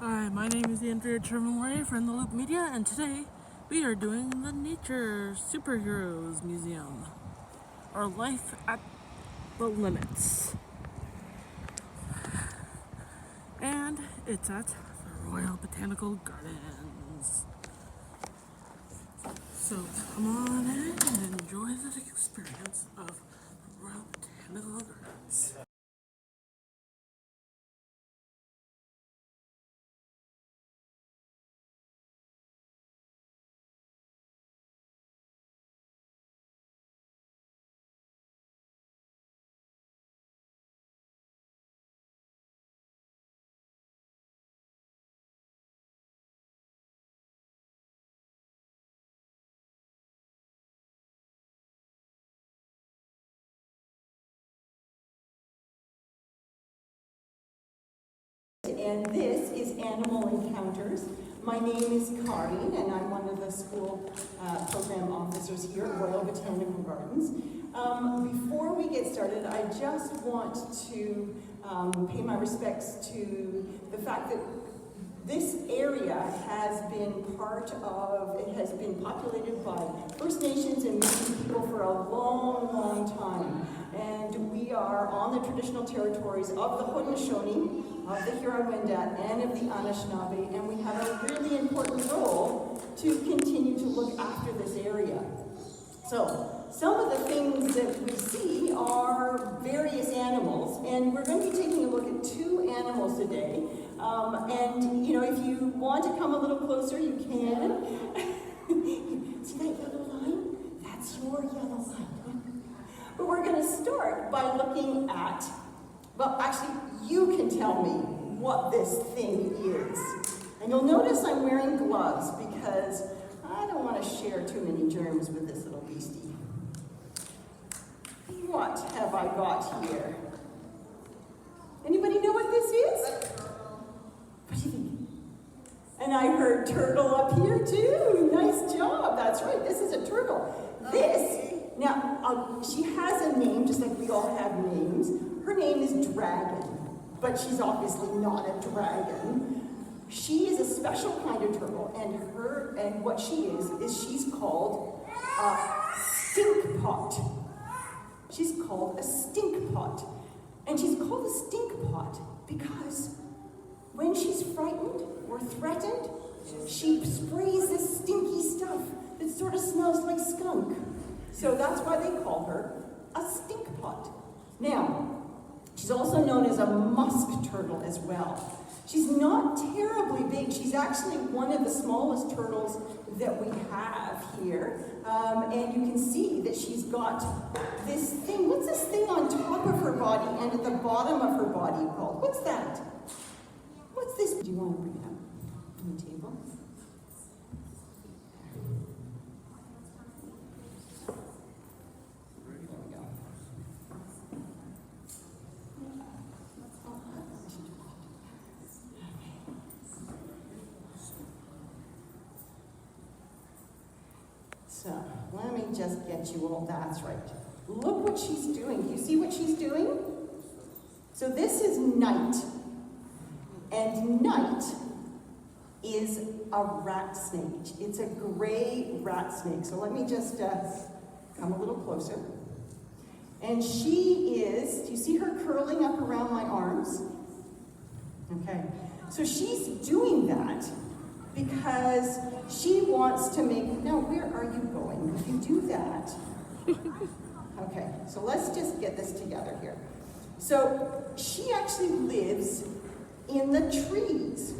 Hi, my name is Andrea Tremolay from the Loop Media, and today we are doing the Nature Superheroes Museum, or Life at the Limits. And it's at the Royal Botanical Gardens. So come on in and enjoy the experience of the Royal Botanical Gardens. And this is Animal Encounters. My name is Karin, and I'm one of the school program officers here at Royal Botanical Gardens. Before we get started, I just want to pay my respects to the fact that this area has been it has been populated by First Nations and Métis people for a long, long time. And we are on the traditional territories of the Haudenosaunee, of the Huron-Wendat, and of the Anishinaabe, and we have a really important role to continue to look after this area. So, some of the things that we see are various animals, and we're going to be taking a look at two animals today. And, you know, if you want to come a little closer, you can. See that yellow line? That's your yellow line. But we're going to start by looking at, well, actually, you can tell me what this thing is. And you'll notice I'm wearing gloves because I don't want to share too many germs with this little beastie. What have I got here? Anybody know what this is? What do you think? And I heard turtle up here too. Nice job. That's right. This is a turtle. Now, she has a name, just like we all have names. Her name is Dragon, but she's obviously not a dragon. She is a special kind of turtle, and what she is she's called a stink pot. She's called a stink pot. And she's called a stink pot because when she's frightened or threatened, she sprays this stinky stuff that sort of smells like skunk. So that's why they call her a stink pot. Now, she's also known as a musk turtle as well. She's not terribly big. She's actually one of the smallest turtles that we have here. And you can see that she's got this thing. What's this thing on top of her body and at the bottom of her body called? What's that? What's this? Do you want to bring it up on the table? There we go. So, let me just get you all, that's right. Look what she's doing. Do you see what she's doing? So this is Night. And Night is a rat snake. It's a gray rat snake. So let me just come a little closer. And she is, do you see her curling up around my arms? Okay. So she's doing that because she wants to make, now where are you going if you do that? Okay, so let's just get this together here. So she actually lives in the trees.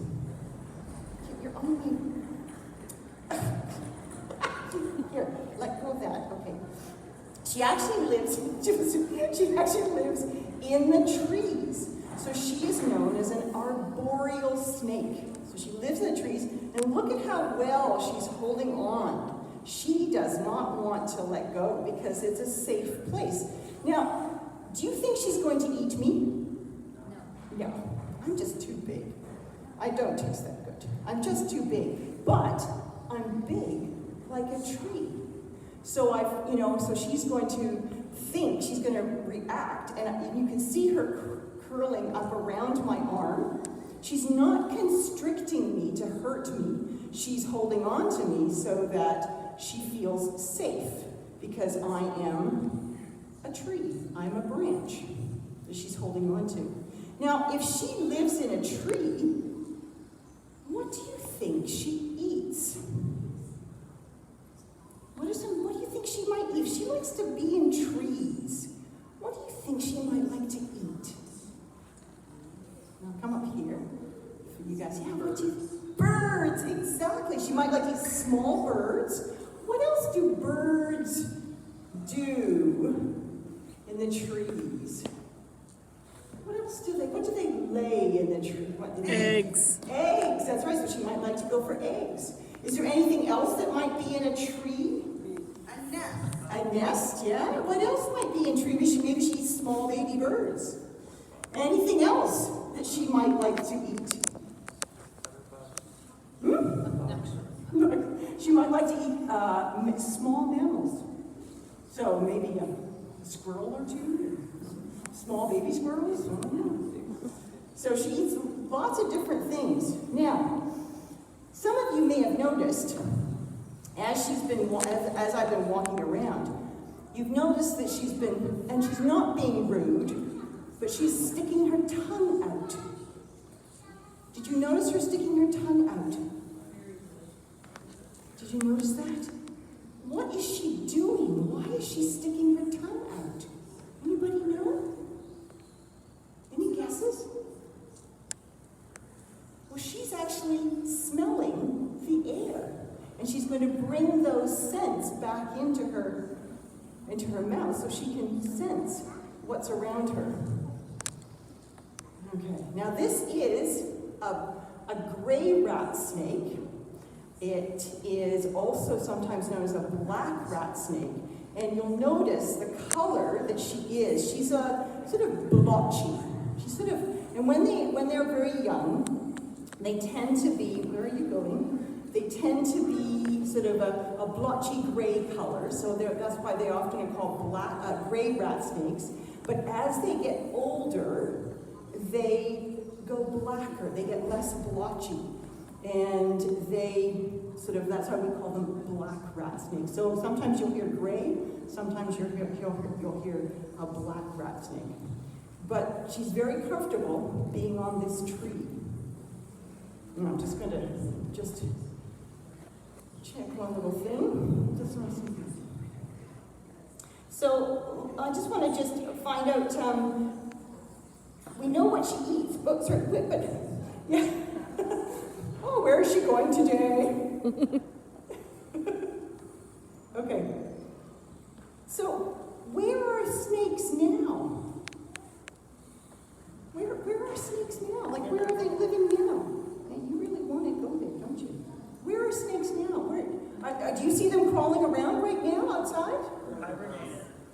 You're on me. Here, let go of that. Okay. She actually lives in the trees. So she is known as an arboreal snake. So she lives in the trees, and look at how well she's holding on. She does not want to let go because it's a safe place. Now, do you think she's going to eat me? No. I'm just too big. I don't taste that good. I'm just too big. But I'm big like a tree. So so she's going to think, she's going to react, and you can see her curling up around my arm. She's not constricting me to hurt me. She's holding on to me so that she feels safe, because I am a tree. I'm a branch that she's holding on to. Now, if she lives in a tree, what do you think she eats? What do you think she might eat? If she likes to be in trees, what do you think she might like to eat? Now come up here for you guys. Yeah, what do you think? Birds, exactly. She might like to eat small birds. What else do birds do in the trees? What else do they lay in the tree? Eggs. Eggs, that's right. So she might like to go for eggs. Is there anything else that might be in a tree? A nest. A nest, yeah. What else might be in tree? Maybe she eats small baby birds. Anything else that she might like to eat? She might like to eat small mammals. So maybe a squirrel or two, small baby squirrels. I don't know. So she eats lots of different things. Now, some of you may have noticed, as I've been walking around, you've noticed that she's not being rude, but she's sticking her tongue out. Did you notice her sticking her tongue out? Did you notice that? What is she doing? Why is she sticking her tongue out? Anybody know? Any guesses? Well, she's actually smelling the air. And she's going to bring those scents back into her mouth so she can sense what's around her. Okay, now this is a gray rat snake. It is also sometimes known as a black rat snake. And you'll notice the color that she is. She's a sort of blotchy. And when they're very young, they tend to be, where are you going? They tend to be sort of a blotchy gray color. So that's why they often are called gray rat snakes. But as they get older, they go blacker. They get less blotchy. And that's why we call them black rat snakes. So sometimes you'll hear gray, sometimes you'll hear a black rat snake. But she's very comfortable being on this tree. And I'm just going to check one little thing. So I just want to find out, we know what she eats, but yeah. Oh, where is she going today? Okay. So, where are snakes now? Where are snakes now? Like, where are they living now? And you really want to go there, don't you? Where are snakes now? Do you see them crawling around right now outside?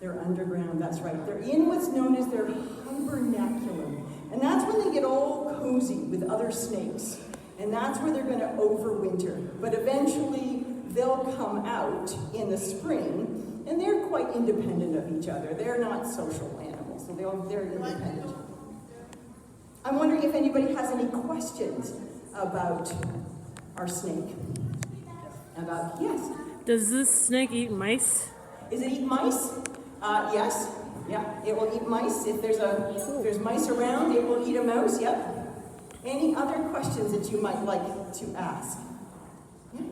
They're underground, that's right. They're in what's known as their hibernaculum. And that's when they get all cozy with other snakes. And that's where they're going to overwinter. But eventually, they'll come out in the spring, and they're quite independent of each other. They're not social animals, so they're independent. I'm wondering if anybody has any questions about our snake. Yes? Does this snake eat mice? Is it eat mice? Yes. Yeah, it will eat mice. If there's mice around, it will eat a mouse. Yep. Any other questions that you might like to ask? Yeah?